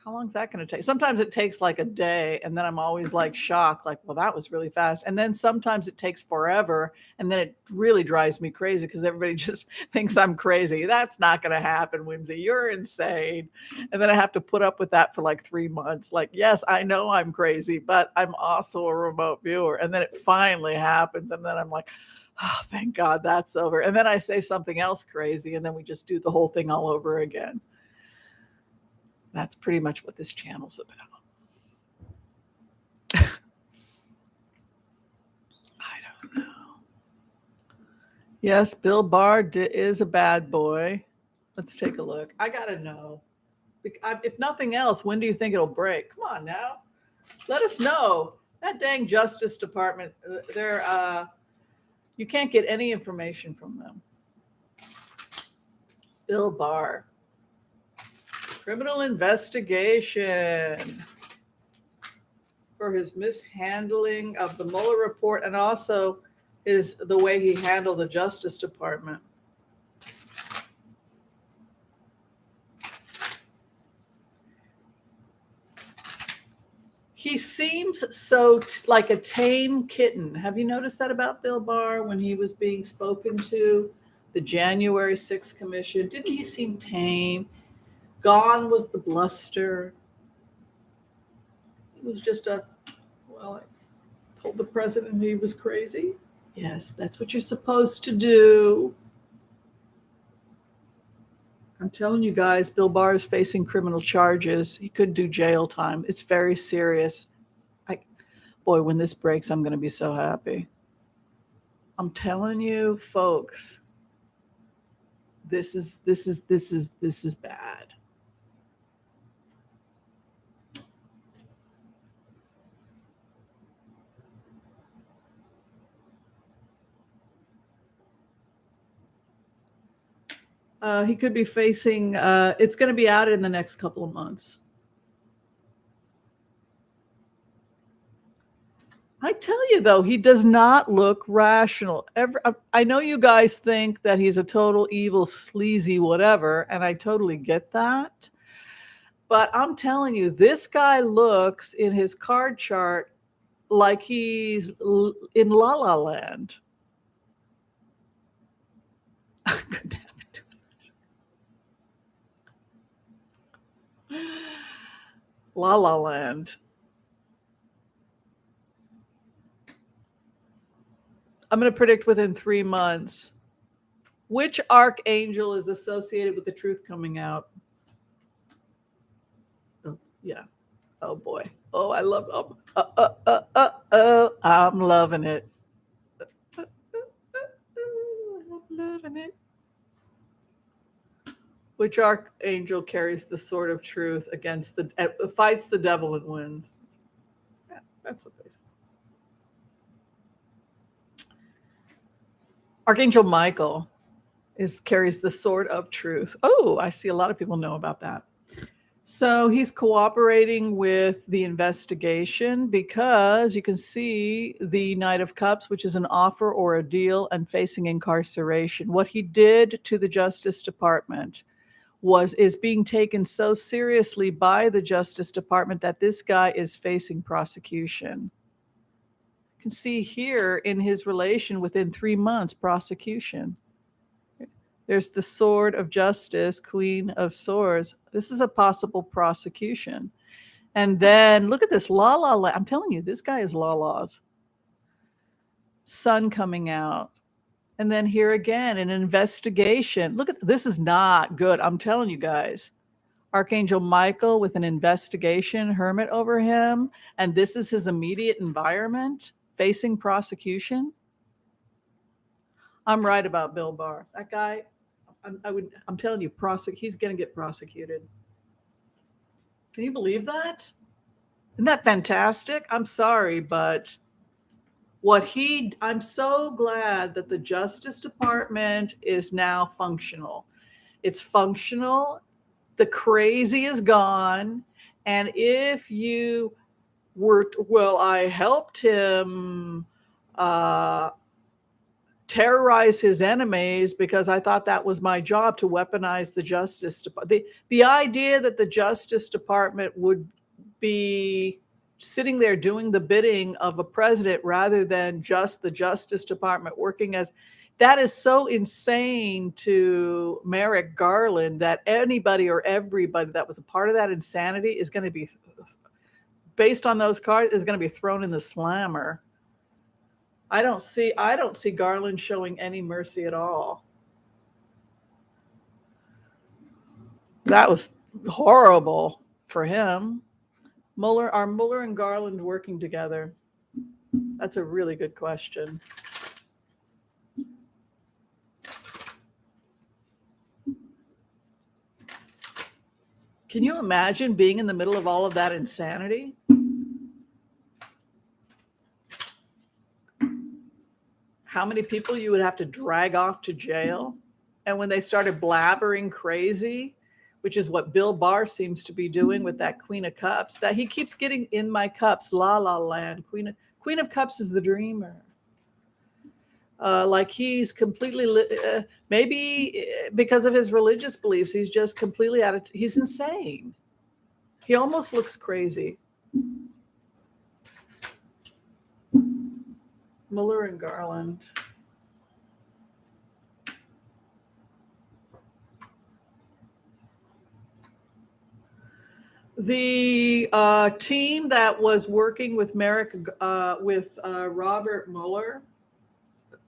how long is that going to take? Sometimes it takes like a day, and then I'm always like shocked, like, well, that was really fast. And then sometimes it takes forever, and then it really drives me crazy because everybody just thinks I'm crazy. That's not going to happen, Whimsy. You're insane. And then I have to put up with that for like 3 months. Like, yes, I know I'm crazy, but I'm also a remote viewer. And then it finally happens, and then I'm like, oh, thank God that's over. And then I say something else crazy, and then we just do the whole thing all over again. That's pretty much what this channel's about. I don't know. Yes, Bill Barr is a bad boy. Let's take a look. I got to know. If nothing else, when do you think it'll break? Come on now. Let us know. That dang Justice Department, you can't get any information from them. Bill Barr. Criminal investigation. for his mishandling of the Mueller report and also the way he handled the Justice Department. He seems so like a tame kitten. Have you noticed that about Bill Barr when he was being spoken to? The January 6th commission. Didn't he seem tame? Gone was the bluster. It was just I told the president he was crazy. Yes, that's what you're supposed to do. I'm telling you guys, Bill Barr is facing criminal charges. He could do jail time. It's very serious. Boy, when this breaks, I'm going to be so happy. I'm telling you, folks, this is bad. He could be facing, it's going to be out in the next couple of months. I tell you, though, he does not look rational. I know you guys think that he's a total evil, sleazy, whatever, and I totally get that. But I'm telling you, this guy looks in his card chart like he's in La La Land. La La Land. I'm going to predict within 3 months. Which archangel is associated with the truth coming out? Oh, yeah. Oh, boy. Oh, I love I'm loving it. I'm loving it. Which archangel carries the sword of truth against fights the devil and wins? Yeah, that's what they say. Archangel Michael carries the sword of truth. Oh, I see a lot of people know about that. So he's cooperating with the investigation because you can see the Knight of Cups, which is an offer or a deal and facing incarceration. What he did to the Justice Department is being taken so seriously by the Justice Department that this guy is facing prosecution. You can see here in his relation within 3 months, prosecution. There's the Sword of Justice, Queen of Swords. This is a possible prosecution. And then look at this, La La La. I'm telling you, this guy is La La's. Sun coming out. And then here again, an investigation. Look at this is not good. I'm telling you guys. Archangel Michael with an investigation, hermit over him. And this is his immediate environment facing prosecution. I'm right about Bill Barr. That guy, I'm telling you, he's going to get prosecuted. Can you believe that? Isn't that fantastic? I'm sorry, but I'm so glad that the Justice Department is now functional. It's functional. The crazy is gone. And if you I helped him terrorize his enemies because I thought that was my job to weaponize the Justice Department. The idea that the Justice Department would be sitting there doing the bidding of a president rather than just the Justice Department working that is so insane to Merrick Garland that anybody or everybody that was a part of that insanity is going to be, based on those cards, is going to be thrown in the slammer. I don't see Garland showing any mercy at all. That was horrible for him. Are Mueller and Garland working together? That's a really good question. Can you imagine being in the middle of all of that insanity? How many people you would have to drag off to jail? And when they started blabbering crazy, which is what Bill Barr seems to be doing with that Queen of Cups, that he keeps getting in my cups, la la land. Queen of Cups is the dreamer. Like he's completely, maybe because of his religious beliefs, he's just completely he's insane. He almost looks crazy. Mueller and Garland. The team that was working with Robert Mueller,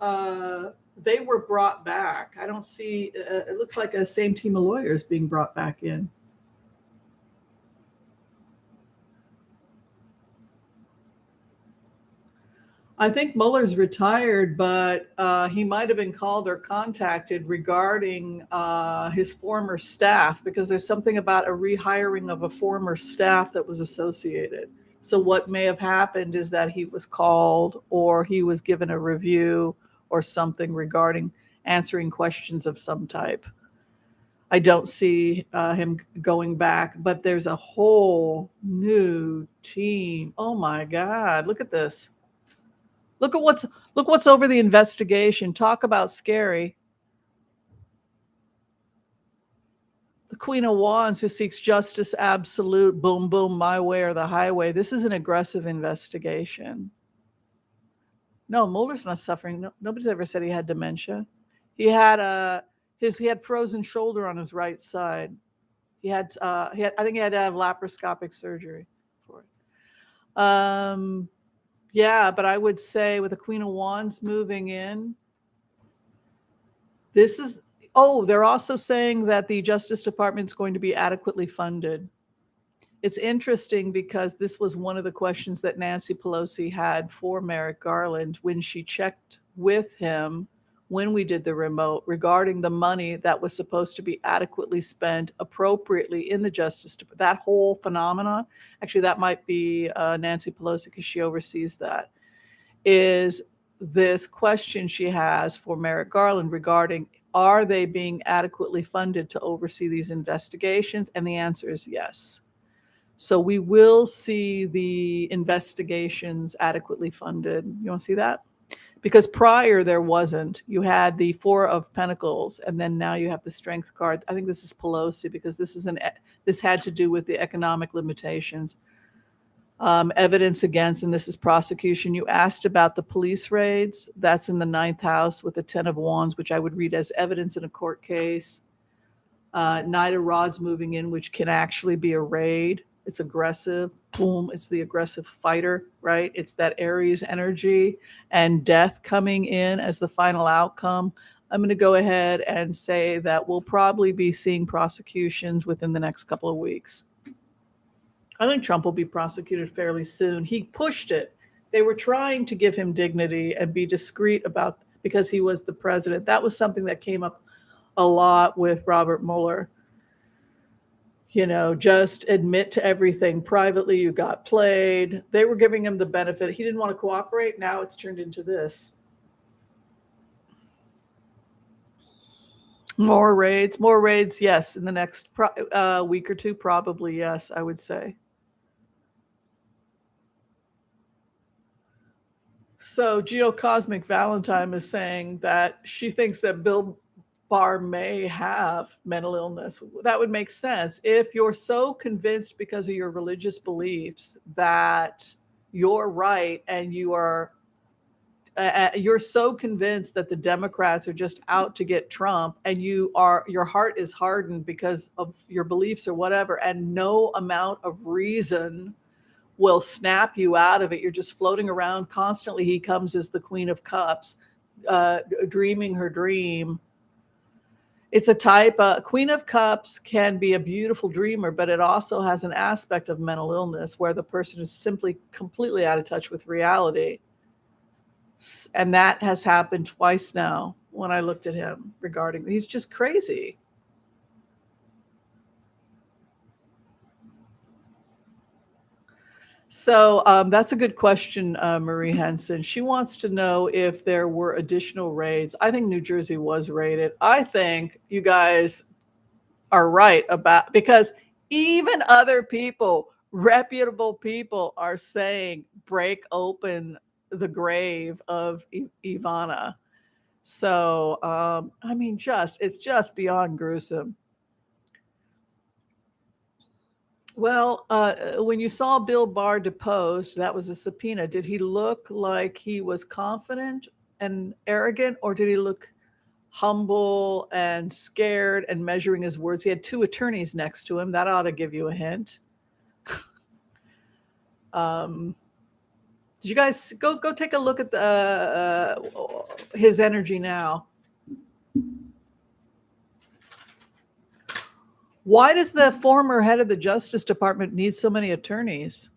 they were brought back. I don't see, it looks like a same team of lawyers being brought back in. I think Mueller's retired, but he might have been called or contacted regarding his former staff, because there's something about a rehiring of a former staff that was associated. So what may have happened is that he was called or he was given a review or something regarding answering questions of some type. I don't see him going back, but there's a whole new team. Oh my God, look at this. Look what's over the investigation. Talk about scary. The Queen of Wands, who seeks justice absolute, boom, boom, my way or the highway. This is an aggressive investigation. No, Mueller's not suffering. No, nobody's ever said he had dementia. He had he had frozen shoulder on his right side. I think he had to have laparoscopic surgery for it. Yeah, but I would say with the Queen of Wands moving in, they're also saying that the Justice Department is going to be adequately funded. It's interesting because this was one of the questions that Nancy Pelosi had for Merrick Garland when she checked with him when we did the remote regarding the money that was supposed to be adequately spent appropriately in the Justice Department. That whole phenomenon, actually that might be Nancy Pelosi because she oversees that, is this question she has for Merrick Garland regarding, are they being adequately funded to oversee these investigations? And the answer is yes. So we will see the investigations adequately funded. You want to see that? Because prior there wasn't. You had the Four of Pentacles, and then now you have the Strength card. I think this is Pelosi because this had to do with the economic limitations. Evidence against, and this is prosecution. You asked about the police raids. That's in the 9th house with the 10 of Wands, which I would read as evidence in a court case. Knight of Rods moving in, which can actually be a raid. It's aggressive. Boom. It's the aggressive fighter, right? It's that Aries energy, and death coming in as the final outcome. I'm going to go ahead and say that we'll probably be seeing prosecutions within the next couple of weeks. I think Trump will be prosecuted fairly soon. He pushed it. They were trying to give him dignity and be discreet because he was the president. That was something that came up a lot with Robert Mueller. You know, just admit to everything privately. You got played. They were giving him the benefit. He didn't want to cooperate. Now it's turned into this. More raids. Yes. In the next week or two, probably. Yes, I would say. So Geocosmic Valentine is saying that she thinks that Bill Barr may have mental illness. That would make sense. If you're so convinced because of your religious beliefs that you're right and you're so convinced that the Democrats are just out to get Trump, and your heart is hardened because of your beliefs or whatever, and no amount of reason will snap you out of it. You're just floating around constantly. He comes as the Queen of Cups, dreaming her dream. It's a type, Queen of Cups can be a beautiful dreamer, but it also has an aspect of mental illness where the person is simply completely out of touch with reality. And that has happened twice now when I looked at him regarding, he's just crazy. So that's a good question, Marie Henson. She wants to know if there were additional raids. I think New Jersey was raided. I think, you guys, are right about, because even other people, reputable people, are saying break open the grave of Ivana. So, I mean, it's just beyond gruesome. Well, when you saw Bill Barr deposed, that was a subpoena. Did he look like he was confident and arrogant, or did he look humble and scared and measuring his words? He had two attorneys next to him. That ought to give you a hint. Um, did you guys go take a look at his energy now? Why does the former head of the Justice Department need so many attorneys?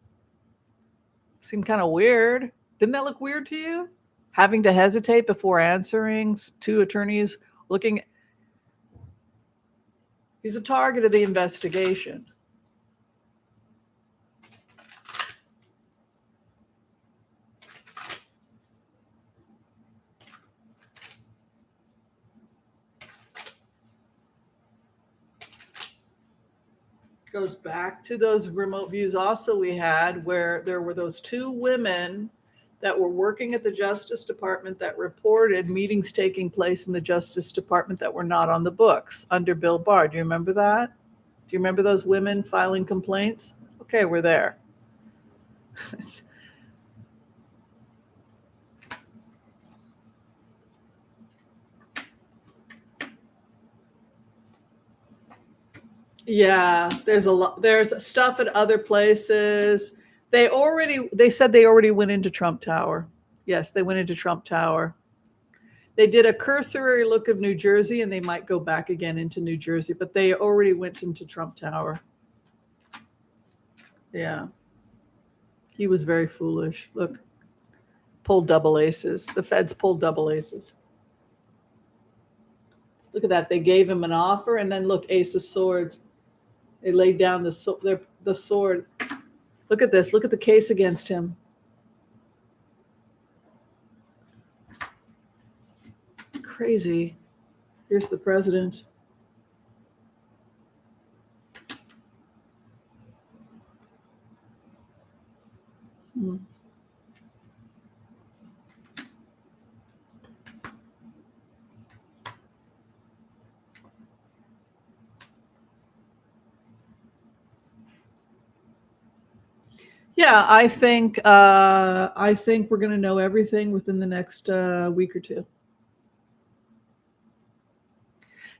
Seemed kind of weird. Didn't that look weird to you? Having to hesitate before answering, two attorneys looking. He's a target of the investigation. Goes back to those remote views also we had, where there were those two women that were working at the Justice Department that reported meetings taking place in the Justice Department that were not on the books under Bill Barr. Do you remember that? Do you remember those women filing complaints? Okay, we're there. Yeah, there's a lot. There's stuff at other places. They said they already went into Trump Tower. Yes, they went into Trump Tower. They did a cursory look of New Jersey, and they might go back again into New Jersey, but they already went into Trump Tower. Yeah. He was very foolish. Look, pulled double aces. The feds pulled double aces. Look at that. They gave him an offer, and then look, ace of swords. They laid down the sword. Look at this. Look at the case against him. Crazy. Here's the president. Hmm. Yeah, I think we're going to know everything within the next week or two.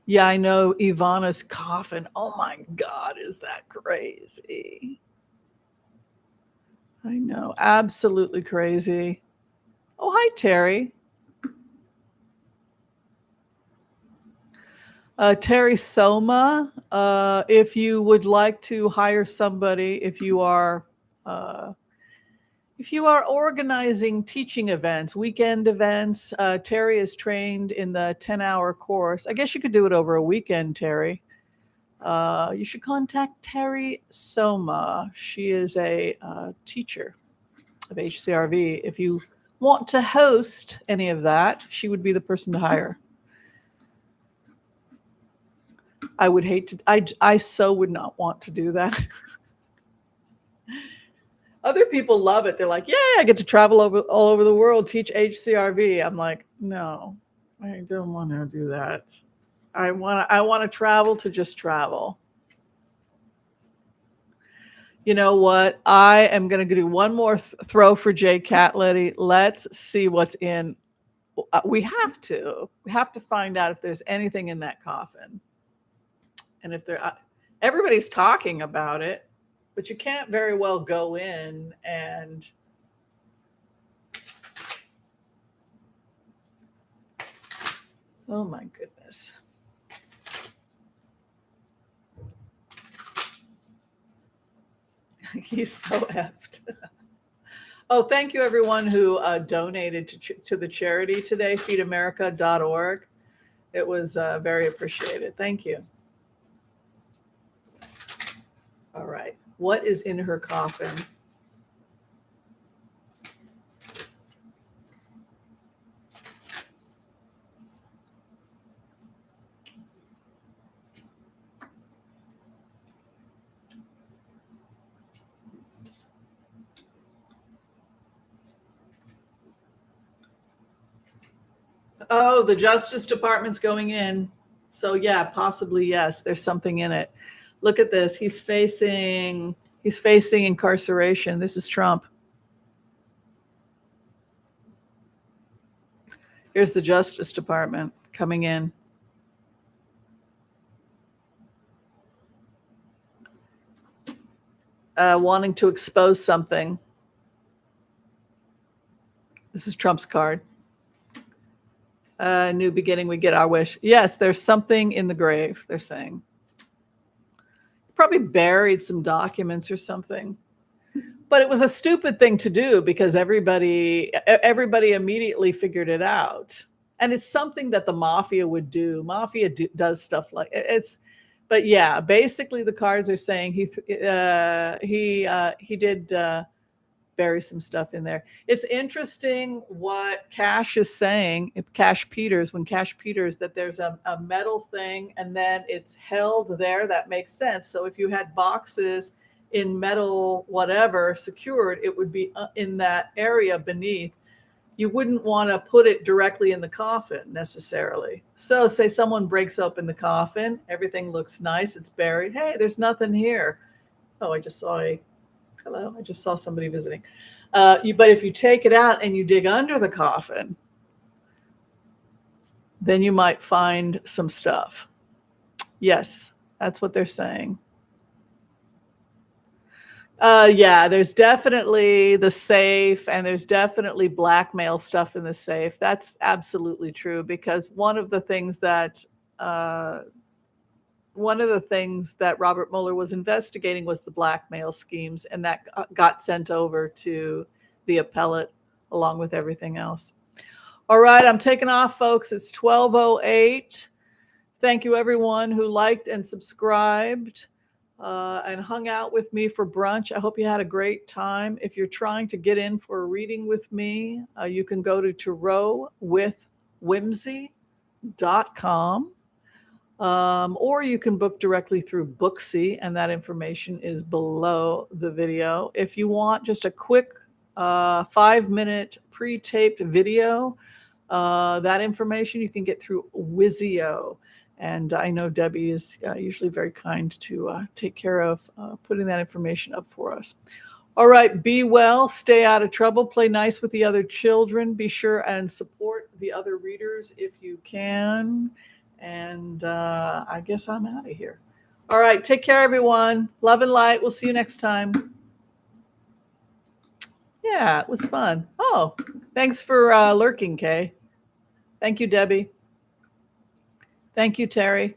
Yeah, I know Ivana's coffin. Oh my God, is that crazy? I know, absolutely crazy. Oh, hi, Terry. Terry Soma, if you would like to hire somebody, if you are organizing teaching events, weekend events, Terry is trained in the 10-hour course. I guess you could do it over a weekend, Terry. You should contact Terry Soma. She is a teacher of HCRV. If you want to host any of that, she would be the person to hire. I would hate to, I so would not want to do that. Other people love it. They're like, yeah, I get to travel all over the world, teach HCRV. I'm like, no, I don't want to do that. I want to travel to just travel. You know what? I am going to do one more throw for Jay Catlett. Let's see what's in. We have to find out if there's anything in that coffin. And if everybody's talking about it, but you can't very well go in and oh my goodness. He's so effed. Oh, thank you everyone who donated to the charity today, feedamerica.org. It was very appreciated. Thank you. All right. What is in her coffin? Oh, the Justice Department's going in. So yeah, possibly yes. There's something in it. Look at this. He's facing incarceration. This is Trump. Here's the Justice Department coming in. Wanting to expose something. This is Trump's card. New beginning, we get our wish. Yes, there's something in the grave, they're saying. Probably buried some documents or something. But it was a stupid thing to do because everybody immediately figured it out. And it's something that the mafia would do. Mafia does stuff like it's. But yeah, basically the cards are saying he did bury some stuff in there. It's interesting what Cash is saying. Cash Peters, that there's a metal thing and then it's held there. That makes sense. So if you had boxes in metal, whatever, secured, it would be in that area beneath. You wouldn't want to put it directly in the coffin necessarily. So say someone breaks open the coffin, everything looks nice, it's buried. Hey, there's nothing here. Oh, I just saw somebody visiting. But if you take it out and you dig under the coffin, then you might find some stuff. Yes, that's what they're saying. Yeah, there's definitely the safe and there's definitely blackmail stuff in the safe. That's absolutely true because one of the things that Robert Mueller was investigating was the blackmail schemes, and that got sent over to the appellate along with everything else. All right, I'm taking off, folks. It's 12:08. Thank you, everyone who liked and subscribed and hung out with me for brunch. I hope you had a great time. If you're trying to get in for a reading with me, you can go to tarotwithwhimsy.com. Or you can book directly through Booksy, and that information is below the video. If you want just a quick 5-minute pre-taped video, that information you can get through Wizio. And I know Debbie is usually very kind to take care of putting that information up for us. All right, be well, stay out of trouble, play nice with the other children, be sure and support the other readers if you can. And I guess I'm out of here. All right, take care, everyone. Love and light. We'll see you next time. Yeah, it was fun. Oh, thanks for lurking, Kay. Thank you, Debbie. Thank you, Terry.